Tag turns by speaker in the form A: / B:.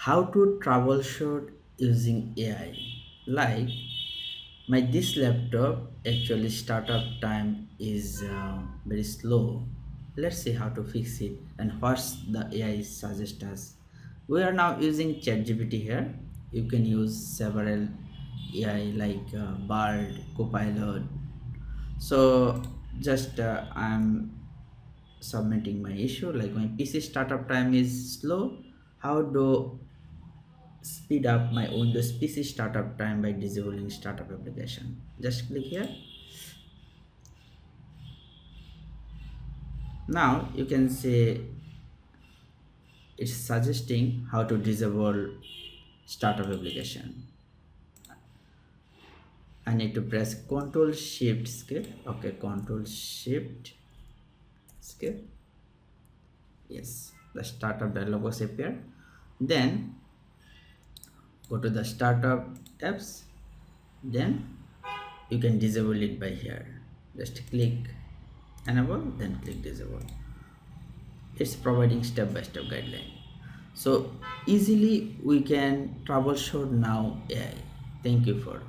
A: How to troubleshoot using AI. Like my this laptop actually startup time is very slow. Let's see how to fix it and what's the AI suggest us. We are now using ChatGPT here. You can use several AI like Bard, Copilot. So just I'm submitting my issue like my PC startup time is slow. How do speed up my Windows PC startup time by disabling startup application? Just click here. Now you can say it's suggesting how to disable startup application. I need to press Control Shift skip. Okay, Control Shift skip. Yes, the startup dialog was appear. Then go to the startup apps. Then you can disable it by here. Just click enable, then click disable. It's providing step-by-step guideline. So easily we can troubleshoot now AI. Thank you for